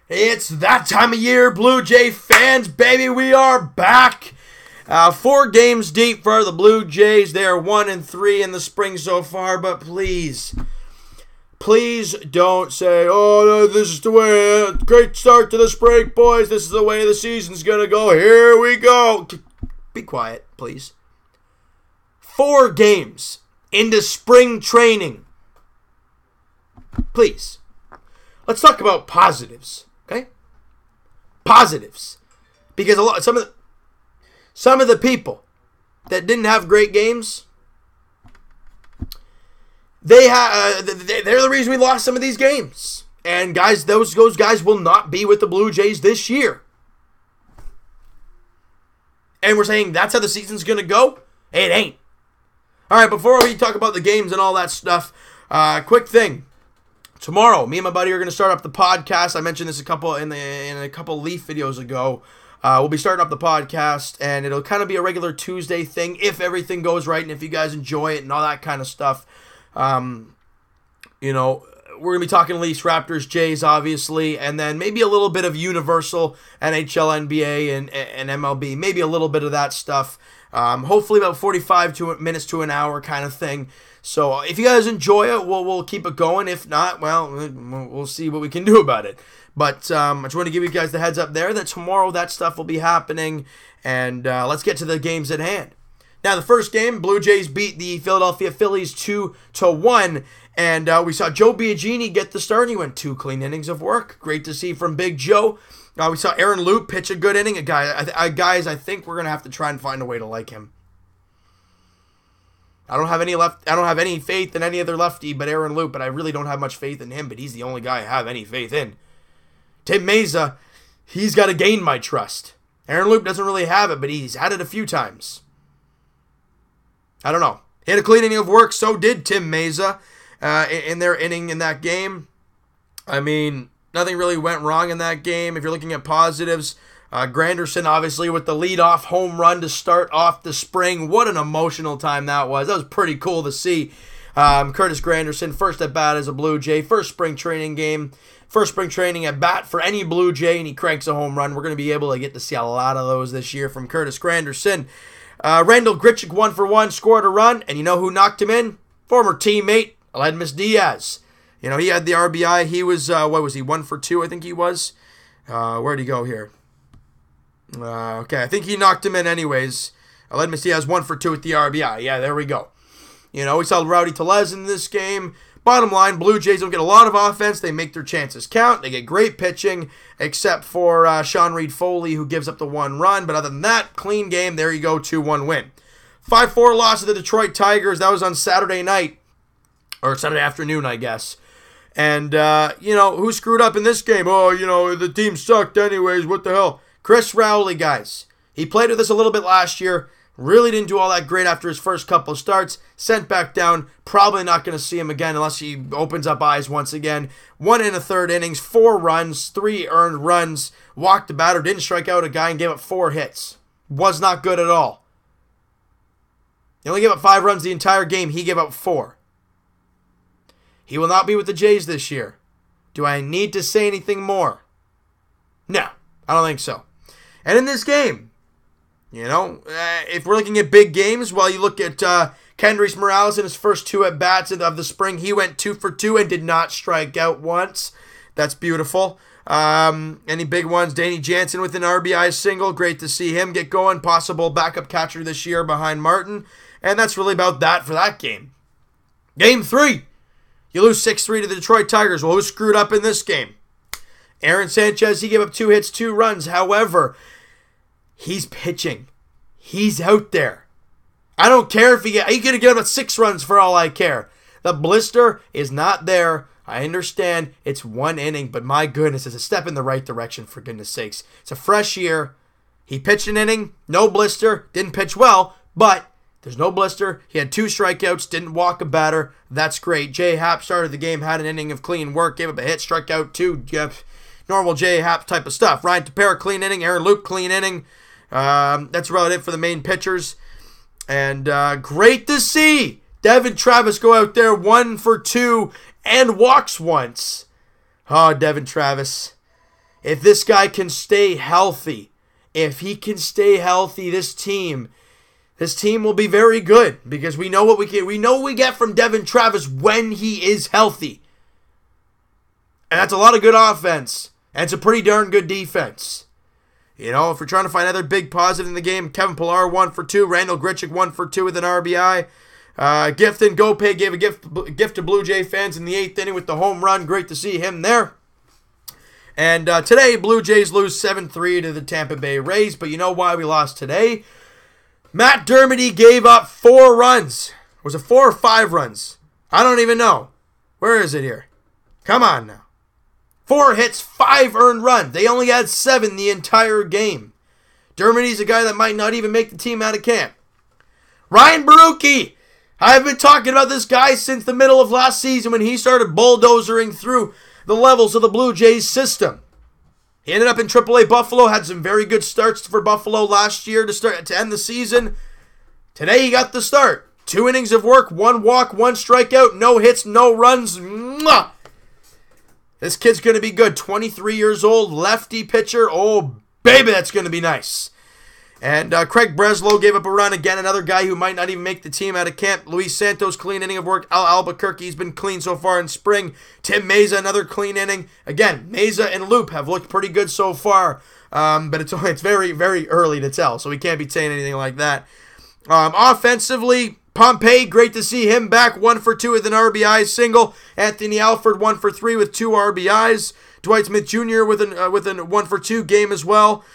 It's that time of year, Blue Jay fans, baby. We are back. 4 games deep for the Blue Jays. They are 1-3 in the spring so far, but please don't say, oh, no, this is the way, great start to the spring, boys. This is the way the season's going to go. Here we go. Be quiet, please. 4 games into spring training. Please. Let's talk about positives, okay? Positives. Because some of the people that didn't have great games, they're the reason we lost some of these games. And guys, those guys will not be with the Blue Jays this year. And we're saying that's how the season's going to go? It ain't. All right, before we talk about the games and all that stuff, quick thing. Tomorrow, me and my buddy are going to start up the podcast. I mentioned this in a couple Leaf videos ago. We'll be starting up the podcast, and it'll kind of be a regular Tuesday thing if everything goes right and if you guys enjoy it and all that kind of stuff. We're going to be talking Leafs, Raptors, Jays, obviously, and then maybe a little bit of Universal, NHL, NBA, and MLB. Maybe a little bit of that stuff. Hopefully about 45 minutes to an hour kind of thing. So if you guys enjoy it, we'll keep it going. If not, well, we'll see what we can do about it. But I just want to give you guys the heads up there that tomorrow that stuff will be happening. And let's get to the games at hand. Now, the first game, Blue Jays beat the Philadelphia Phillies 2-1. And we saw Joe Biagini get the start. He went 2 clean innings of work. Great to see from Big Joe. We saw Aaron Loup pitch a good inning. Guys, I think we're going to have to try and find a way to like him. I don't have any faith in any other lefty but Aaron Loup, but I really don't have much faith in him, but he's the only guy I have any faith in. Tim Meza, he's got to gain my trust. Aaron Loup doesn't really have it, but he's had it a few times. I don't know. He had a clean inning of work, so did Tim Meza in their inning in that game. I mean, nothing really went wrong in that game. If you're looking at positives, Granderson, obviously, with the leadoff home run to start off the spring. What an emotional time that was. That was pretty cool to see. Curtis Granderson, first at bat as a Blue Jay, first spring training at bat for any Blue Jay, and he cranks a home run. We're going to be able to get to see a lot of those this year from Curtis Granderson. Randall Grichuk, 1-for-1, scored a run, and you know who knocked him in? Former teammate, Aledmys Diaz. You know, he had the RBI. He was, 1-for-2, I think he was. Where'd he go here? Okay, I think he knocked him in anyways. Aledmys Diaz 1-for-2 with the RBI. Yeah, there we go. You know, we saw Rowdy Tellez in this game. Bottom line, Blue Jays don't get a lot of offense. They make their chances count. They get great pitching, except for Sean Reed-Foley, who gives up the 1 run. But other than that, clean game. There you go, 2-1 win. 5-4 loss to the Detroit Tigers. That was on Saturday night. Or Saturday afternoon, I guess. And, who screwed up in this game? Oh, the team sucked anyways. What the hell? Chris Rowley, guys. He played with us a little bit last year. Really didn't do all that great after his first couple of starts. Sent back down. Probably not going to see him again unless he opens up eyes once again. 1 1/3 innings, 4 runs, 3 earned runs. Walked the batter, didn't strike out a guy, and gave up 4 hits. Was not good at all. He only gave up 5 runs the entire game. He gave up 4. He will not be with the Jays this year. Do I need to say anything more? No, I don't think so. And in this game, if we're looking at big games, well, you look at Kendrys Morales in his first 2 at-bats of the spring. He went 2-for-2 and did not strike out once. That's beautiful. Any big ones? Danny Jansen with an RBI single. Great to see him get going. Possible backup catcher this year behind Martin. And that's really about that for that game. Game 3. You lose 6-3 to the Detroit Tigers. Well, who screwed up in this game? Aaron Sanchez, he gave up 2 hits, 2 runs. However, he's pitching. He's out there. I don't care if he's going to get up 6 runs for all I care. The blister is not there. I understand it's 1 inning, but my goodness, it's a step in the right direction, for goodness sakes. It's a fresh year. He pitched an inning, no blister, didn't pitch well, but there's no blister. He had 2 strikeouts, didn't walk a batter. That's great. Jay Happ started the game, had an inning of clean work, gave up a hit, struck out 2. Normal Jay Happ type of stuff. Ryan Tepera, clean inning. Aaron Loup, clean inning. That's about it for the main pitchers. And great to see Devin Travis go out there 1-for-2 and walks once. Oh, Devin Travis. If this guy can stay healthy, this team will be very good because we know what we get from Devin Travis when he is healthy. And that's a lot of good offense. And it's a pretty darn good defense. You know, if we're trying to find another big positive in the game, Kevin Pillar 1 for 2, Randall Grichuk 1 for 2 with an RBI. Gifton Gopay gave a gift to Blue Jay fans in the 8th inning with the home run. Great to see him there. And today, Blue Jays lose 7-3 to the Tampa Bay Rays. But you know why we lost today? Matt Dermody gave up 4 runs. Was it 4 or 5 runs? I don't even know. Where is it here? Come on now. 4 hits, 5 earned runs. They only had 7 the entire game. Dermody's a guy that might not even make the team out of camp. Ryan Barucki. I've been talking about this guy since the middle of last season when he started bulldozering through the levels of the Blue Jays system. He ended up in AAA Buffalo, had some very good starts for Buffalo last year to end the season. Today he got the start. 2 innings of work, 1 walk, 1 strikeout, no hits, no runs. Mwah! This kid's going to be good. 23 years old, lefty pitcher. Oh, baby, that's going to be nice. And Craig Breslow gave up a run again. Another guy who might not even make the team out of camp. Luis Santos, clean inning of work. Al Albuquerque's been clean so far in spring. Tim Meza, another clean inning. Again, Meza and Loop have looked pretty good so far. But it's very, very early to tell. So we can't be saying anything like that. Offensively, Pompey, great to see him back. 1 for 2 with an RBI single. Anthony Alford, 1 for 3 with 2 RBIs. Dwight Smith Jr. with a 1 for 2 game as well.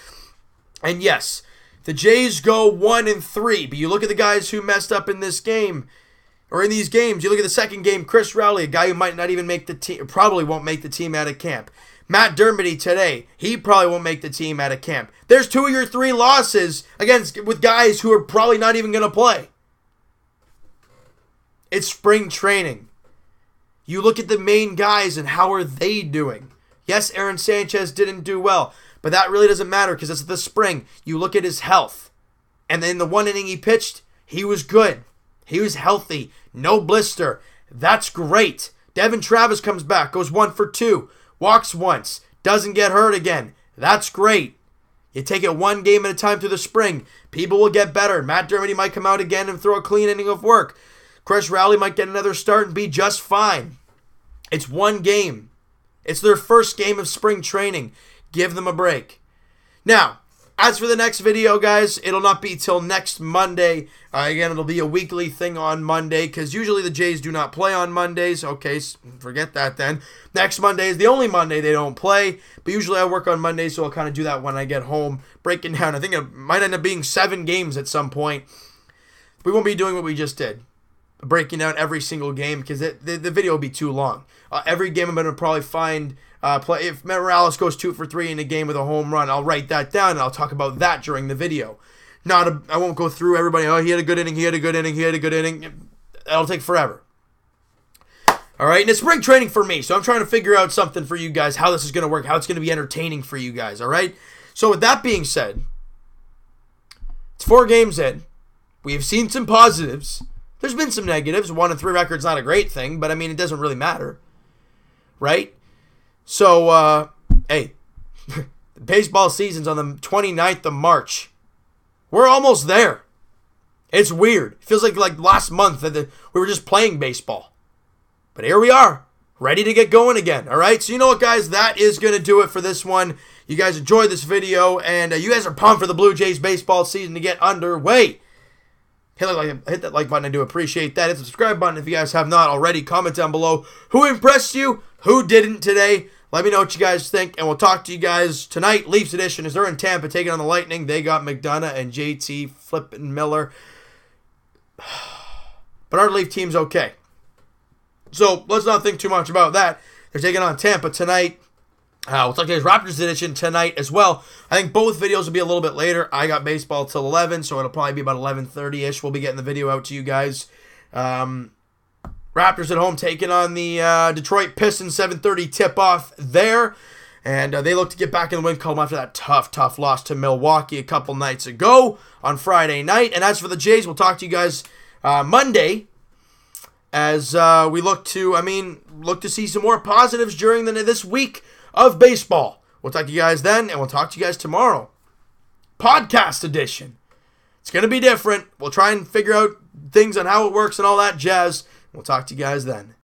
And yes, the Jays go 1-3, but you look at the guys who messed up in this game, or in these games. You look at the second game, Chris Rowley, a guy who might not even make the team, probably won't make the team out of camp. Matt Dermody today, he probably won't make the team out of camp. There's 2 of your 3 losses with guys who are probably not even going to play. It's spring training. You look at the main guys and how are they doing? Yes, Aaron Sanchez didn't do well. But that really doesn't matter because it's the spring. You look at his health. And then the 1 inning he pitched, he was good. He was healthy. No blister. That's great. Devin Travis comes back, goes 1 for 2. Walks once. Doesn't get hurt again. That's great. You take it 1 game at a time through the spring. People will get better. Matt Dermody might come out again and throw a clean inning of work. Chris Rowley might get another start and be just fine. It's 1 game. It's their first game of spring training. Give them a break. Now, as for the next video, guys, it'll not be till next Monday. Again, it'll be a weekly thing on Monday because usually the Jays do not play on Mondays. Okay, forget that then. Next Monday is the only Monday they don't play, but usually I work on Mondays, so I'll kind of do that when I get home, breaking down. I think it might end up being 7 games at some point. We won't be doing what we just did, breaking down every single game because the video will be too long. Every game I'm going to probably find... if Morales goes 2 for 3 in a game with a home run, I'll write that down and I'll talk about that during the video. I won't go through everybody. Oh, he had a good inning. He had a good inning. He had a good inning. That'll take forever. All right, and it's spring training for me, so I'm trying to figure out something for you guys, how this is going to work, how it's going to be entertaining for you guys. All right. So with that being said, it's 4 games in. We have seen some positives. There's been some negatives. 1-3 record's not a great thing, but I mean it doesn't really matter, right? So, hey, the baseball season's on the 29th of March. We're almost there. It's weird. It feels like last month that we were just playing baseball. But here we are, ready to get going again, all right? So you know what, guys? That is going to do it for this one. You guys enjoyed this video, and you guys are pumped for the Blue Jays baseball season to get underway. Hit that like button. I do appreciate that. Hit the subscribe button if you guys have not already. Comment down below who impressed you, who didn't today. Let me know what you guys think, and we'll talk to you guys tonight. Leafs edition, as they're in Tampa taking on the Lightning. They got McDonough and JT flipping Miller. But our Leaf team's okay. So let's not think too much about that. They're taking on Tampa tonight. We'll talk to you guys Raptors edition tonight as well. I think both videos will be a little bit later. I got baseball till 11, so it'll probably be about 11:30-ish. We'll be getting the video out to you guys. Raptors at home taking on the Detroit Pistons, 7:30 tip-off there. And they look to get back in the win column after that tough loss to Milwaukee a couple nights ago on Friday night. And as for the Jays, we'll talk to you guys Monday as we look to see some more positives during this week of baseball. We'll talk to you guys then, and we'll talk to you guys tomorrow. Podcast edition. It's going to be different. We'll try and figure out things on how it works and all that jazz. We'll talk to you guys then.